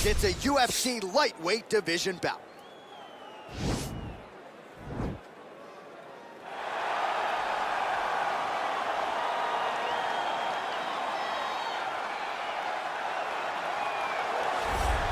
It's a UFC lightweight division bout.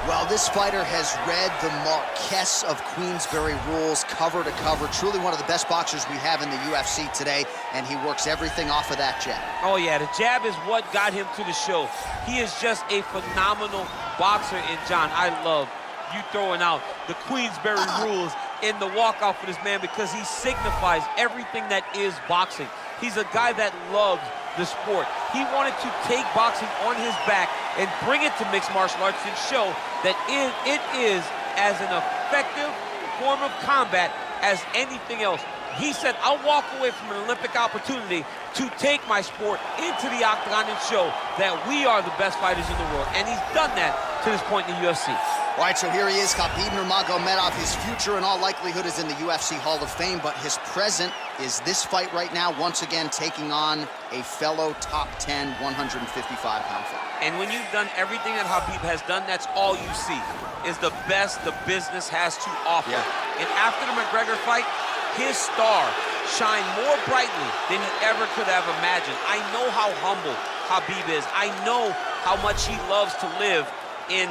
Well, this fighter has read the Marquess of Queensberry rules cover to cover. Truly one of the best boxers we have in the UFC today, and he works everything off of that jab. Oh, yeah, the jab is what got him to the show. He is just a phenomenal boxer, and John, I love you throwing out the Queensberry rules in the walkout for this man because he signifies everything that is boxing. He's a guy that loves the sport. He wanted to take boxing on his back and bring it to mixed martial arts and show that it is as an effective form of combat as anything else. He said, I'll walk away from an Olympic opportunity to take my sport into the octagon and show that we are the best fighters in the world. And he's done that to this point in the UFC. All right, so here he is, Khabib Nurmagomedov. His future, in all likelihood, is in the UFC Hall of Fame, but his present is this fight right now, once again taking on a fellow top 10, 155-pound fighter. And when you've done everything that Khabib has done, that's all you see, is the best the business has to offer. Yeah. And after the McGregor fight, his star shined more brightly than he ever could have imagined. I know how humble Khabib is. I know how much he loves to live in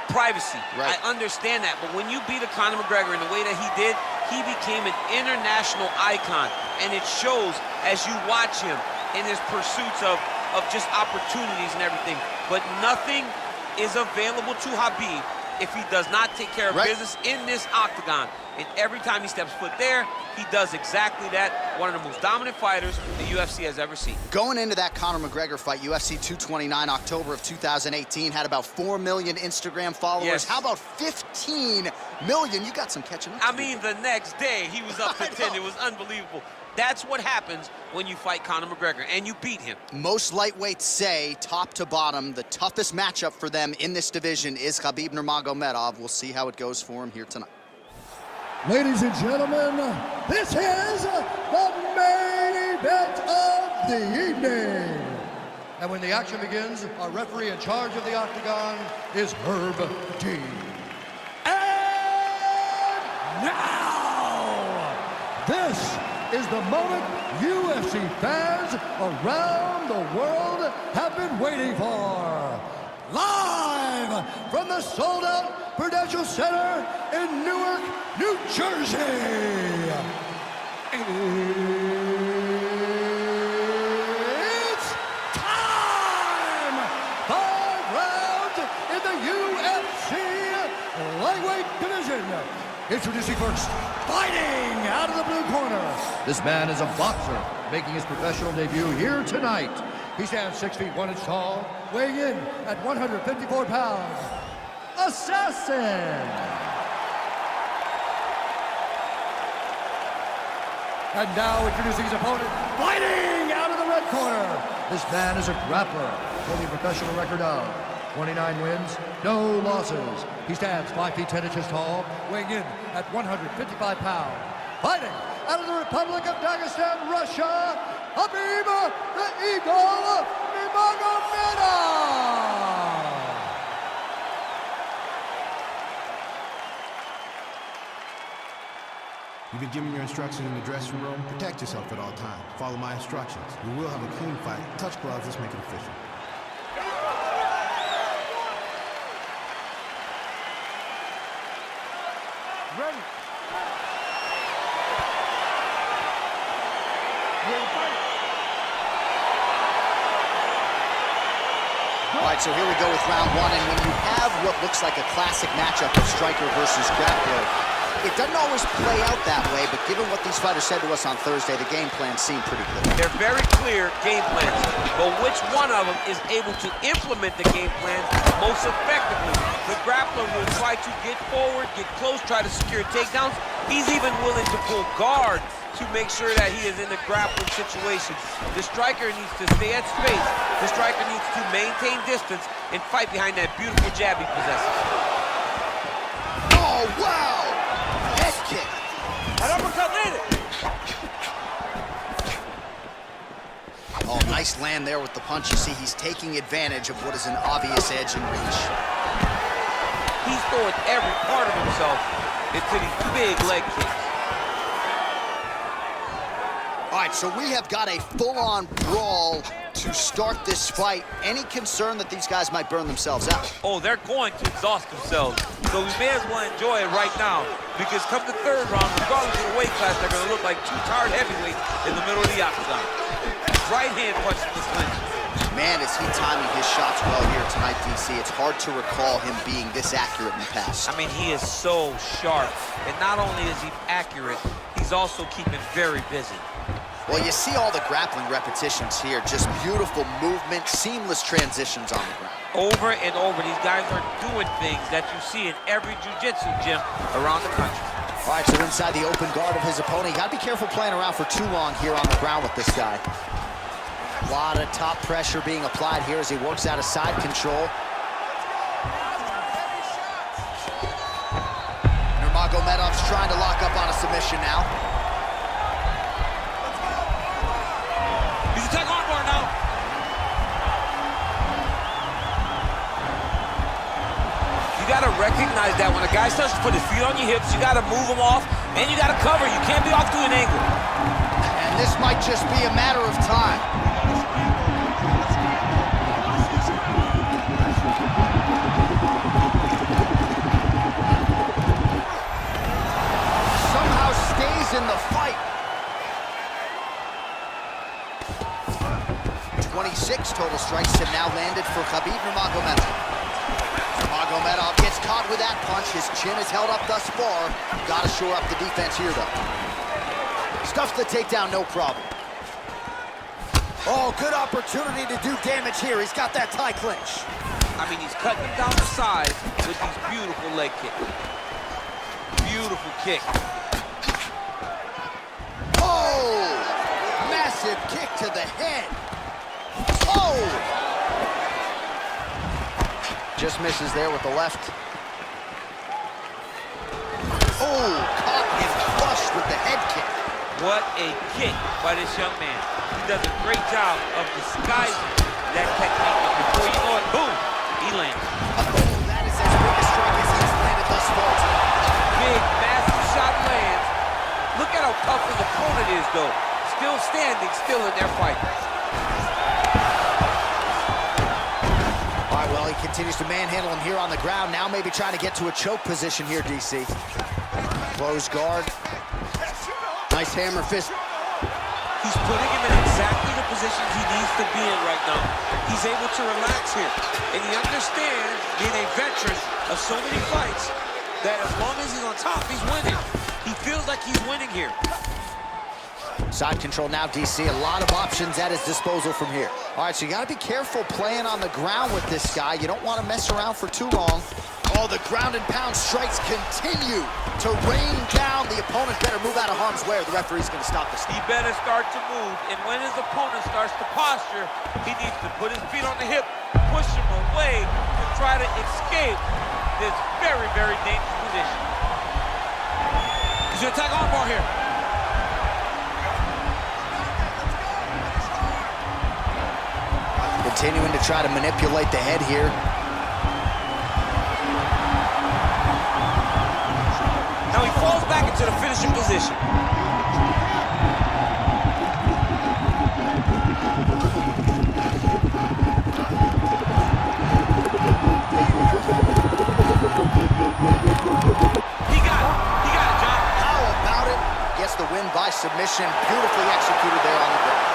privacy. Right. I understand that, but when you beat a Conor McGregor in the way that he did, he became an international icon, and it shows as you watch him in his pursuits of just opportunities and everything. But nothing is available to Khabib if he does not take care of business in this octagon. And every time he steps foot there, he does exactly that. One of the most dominant fighters the UFC has ever seen. Going into that Conor McGregor fight, UFC 229, October of 2018, had about 4 million Instagram followers. Yes. How about 15 million? You got some catching up to I mean, the next day, he was up to 10. It was unbelievable. That's what happens when you fight Conor McGregor, and you beat him. Most lightweights say, top to bottom, the toughest matchup for them in this division is Khabib Nurmagomedov. We'll see how it goes for him here tonight. Ladies and gentlemen, this is the main event of the evening. And when the action begins, our referee in charge of the octagon is Herb D. And now, this is the moment UFC fans around the world have been waiting for. Live from the sold-out Prudential Center in Newark, New Jersey. It's time! 5 rounds in the UFC lightweight division. Introducing first, fighting out of the blue corner. This man is a boxer, making his professional debut here tonight. He stands 6 feet 1 inch tall, weighing in at 154 pounds. Assassin! And now introducing his opponent, fighting out of the red corner. This man is a grappler, holding a professional record of 29 wins, no losses. He stands 5 feet 10 inches tall, weighing in at 155 pounds. Fighting out of the Republic of Dagestan, Russia, Khabib the Eagle Nurmagomedov. You've been given your instructions in the dressing room. Protect yourself at all times. Follow my instructions. We will have a clean fight. Touch gloves, let's make it official. Ready. All right, so here we go with round 1, and when you have what looks like a classic matchup of striker versus grappler, it doesn't always play out that way, but given what these fighters said to us on Thursday, the game plans seem pretty clear. They're very clear game plans, but which one of them is able to implement the game plan most effectively? The grappler will try to get forward, get close, try to secure takedowns. He's even willing to pull guard to make sure that he is in the grappling situation. The striker needs to stay at space. The striker needs to maintain distance and fight behind that beautiful jab he possesses. Oh, wow! Head kick. An uppercut landed. Oh, nice land there with the punch. You see, he's taking advantage of what is an obvious edge in reach. throwing every part of himself into these big leg kicks. All right, so we have got a full-on brawl to start this fight. Any concern that these guys might burn themselves out? Oh, they're going to exhaust themselves. So we may as well enjoy it right now, because come the third round, regardless of the weight class, they're going to look like two tired heavyweights in the middle of the octagon. Right hand punch in the clinch. Man, is he timing his shots well here tonight, DC. It's hard to recall him being this accurate in the past. I mean, he is so sharp. And not only is he accurate, he's also keeping very busy. Well, you see all the grappling repetitions here. Just beautiful movement, seamless transitions on the ground. Over and over, these guys are doing things that you see in every jiu-jitsu gym around the country. All right, so inside the open guard of his opponent. You got to be careful playing around for too long here on the ground with this guy. A lot of top pressure being applied here as he works out of side control. Nurmagomedov's trying to lock up on a submission now. He's attacking armbar now. You got to recognize that when a guy starts to put his feet on your hips, you got to move him off, and you got to cover. You can't be off to an angle. And this might just be a matter of time. Somehow stays in the fight. 26 total strikes have now landed for Khabib Nurmagomedov. Nurmagomedov gets caught with that punch. His chin is held up thus far. Got to shore up the defense here, though. Stuffs the takedown, no problem. Oh, good opportunity to do damage here. He's got that tie clinch. I mean, he's cutting them down the side with these beautiful leg kicks. Beautiful kick. Oh! Massive kick to the head. Oh! Just misses there with the left. Oh, caught him flush with the head kick. What a kick by this young man. He does a great job of disguising that technique, but before you know it, boom, he lands. Oh, that is as big a strike as he's landed thus far tonight. Big, massive shot lands. Look at how tough his opponent is, though. Still standing, still in their fight. All right, well, he continues to manhandle him here on the ground. Now maybe trying to get to a choke position here, DC. Close guard. Nice hammer fist. He's putting him in exactly the positions he needs to be in right now. He's able to relax here. And he understands, being a veteran of so many fights, that as long as he's on top, he's winning. He feels like he's winning here. Side control now, DC. A lot of options at his disposal from here. All right, so you got to be careful playing on the ground with this guy. You don't want to mess around for too long. Oh, the ground and pound strikes continue to rain down. The opponent better move out of harm's way or the referee's going to stop this. He better start to move, and when his opponent starts to posture, he needs to put his feet on the hip, push him away to try to escape this very, very dangerous position. He's going to attack armbar here. Continuing to try to manipulate the head here. Now he falls back into the finishing position. He got it, John. How about it? Gets the win by submission. Beautifully executed there on the ground.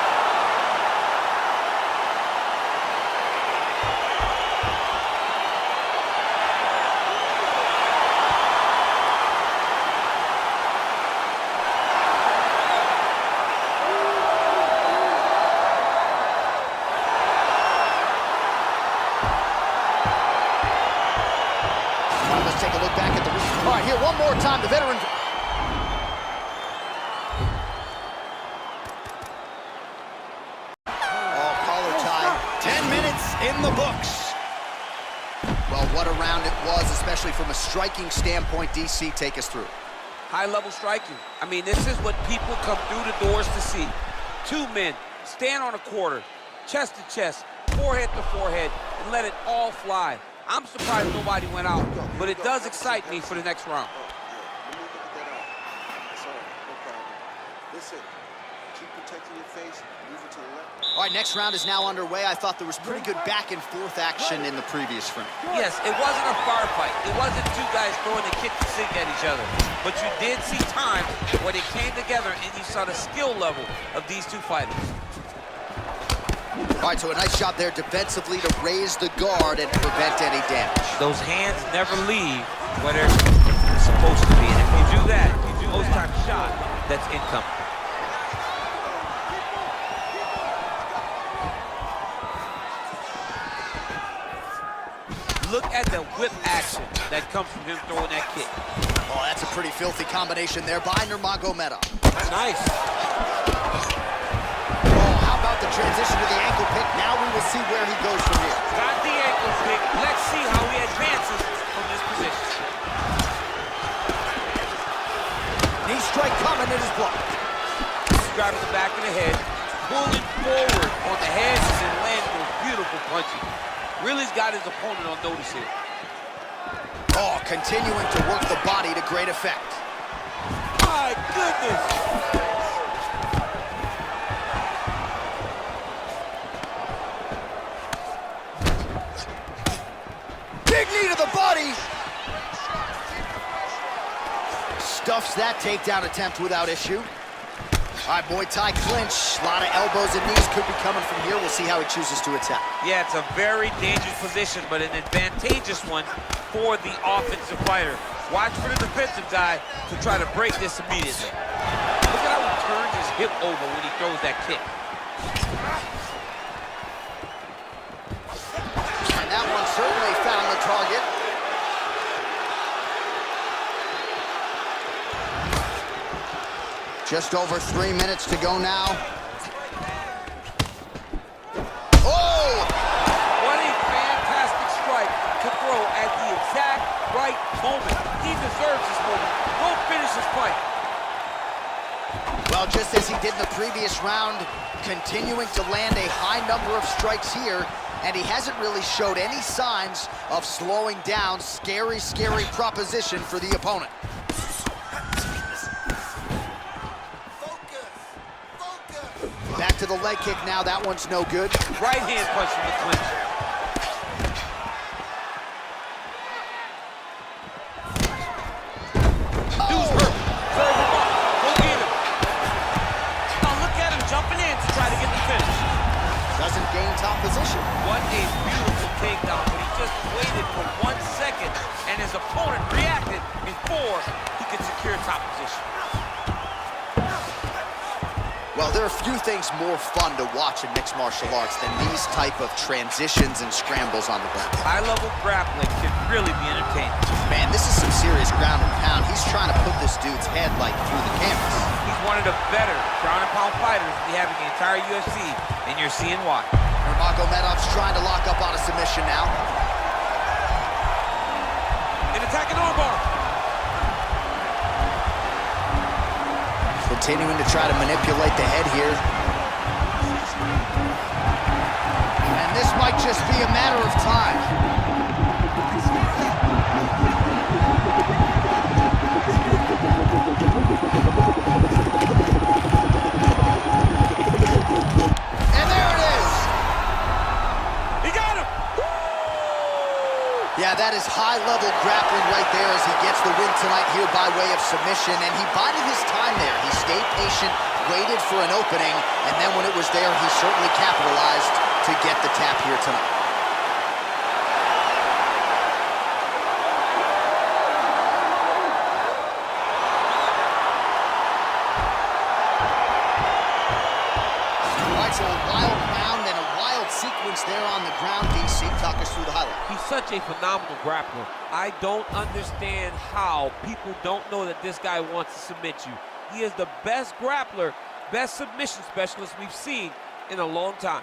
Let's take a look back at the... All right, here, one more time, the veteran... Oh, collar tie. 10 minutes in the books. Well, what a round it was, especially from a striking standpoint. DC, take us through. High-level striking. I mean, this is what people come through the doors to see. Two men stand on a quarter, chest to chest, forehead to forehead, and let it all fly. I'm surprised nobody went out, but it does excite me for the next round. Listen, keep protecting your face, move it to the left. All right, next round is now underway. I thought there was pretty good back and forth action in the previous frame. Yes, it wasn't a firefight. It wasn't two guys throwing a kick to sink at each other. But you did see times where they came together and you saw the skill level of these two fighters. All right, so a nice job there defensively to raise the guard and prevent any damage. Those hands never leave where they're supposed to be. And if you do that, if you do those type of shot, that's incoming. Look at the whip action that comes from him throwing that kick. Oh, that's a pretty filthy combination there by Nurmagomedov. Nice. Oh, how about the transition to the ankle pick? Now we will see where he goes from here. Got the ankle pick. Let's see how he advances from this position. Knee strike coming, it is blocked. Driving the back of the head, pulling forward on the head and landing those beautiful punches. Really's got his opponent on notice here. Oh, continuing to work the body to great effect. My goodness! Big knee to the body. Stuffs that takedown attempt without issue. All right, Muay Thai clinch. A lot of elbows and knees could be coming from here. We'll see how he chooses to attack. Yeah, it's a very dangerous position, but an advantageous one for the offensive fighter. Watch for the defensive guy to try to break this immediately. Look at how he turns his hip over when he throws that kick. And that one certainly found the target. Just over 3 minutes to go now. Oh! What a fantastic strike to throw at the exact right moment. He deserves this moment. Go finish his fight. Well, just as he did in the previous round, continuing to land a high number of strikes here, and he hasn't really showed any signs of slowing down. Scary, scary proposition for the opponent. Back to the leg kick now. That one's no good. Right hand punch from the clinch. Dude's hurt. Serve him up. Go get him. Now look at him jumping in to try to get the finish. Doesn't gain top position. What a beautiful takedown, but he just waited for 1 second, and his opponent reacted before he could secure top position. Well, there are few things more fun to watch in mixed martial arts than these type of transitions and scrambles on the ground. High-level grappling can really be entertaining. Man, this is some serious ground and pound. He's trying to put this dude's head like through the canvas. He's one of the better ground and pound fighters we have in the entire UFC, and you're seeing why. Nurmagomedov's trying to lock up on a submission now. An attacking armbar. Continuing to try to manipulate the head here. And this might just be a matter of time. And there it is! He got him! Yeah, that is high-level grappling right there as he gets the win tonight here by way of submission, and he bided his time there. He stayed patient, waited for an opening, and then when it was there, he certainly capitalized to get the tap here tonight. All right, so a wild round and a wild sequence there on the ground. DC, talk us through the highlight. He's such a phenomenal grappler. I don't understand how people don't know that this guy wants to submit you. He is the best grappler, best submission specialist we've seen in a long time.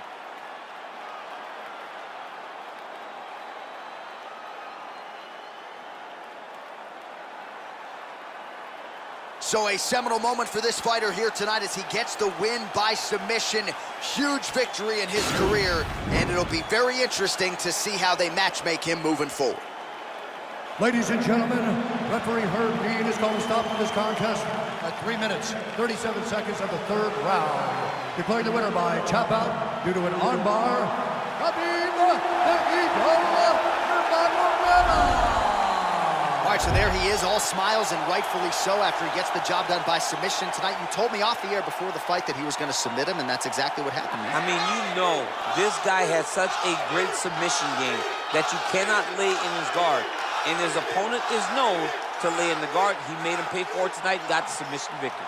So a seminal moment for this fighter here tonight as he gets the win by submission. Huge victory in his career, and it'll be very interesting to see how they matchmake him moving forward. Ladies and gentlemen, referee Herb Dean is going to stop this contest at 3 minutes, 37 seconds of the third round. Declaring the winner by tap out due to an armbar, Khabib Nurmagomedov. All right, so there he is, all smiles, and rightfully so after he gets the job done by submission tonight. You told me off the air before the fight that he was going to submit him, and that's exactly what happened, man. I mean, you know, this guy has such a great submission game that you cannot lay in his guard. And his opponent is known to lay in the guard. He made him pay for it tonight and got the submission victory.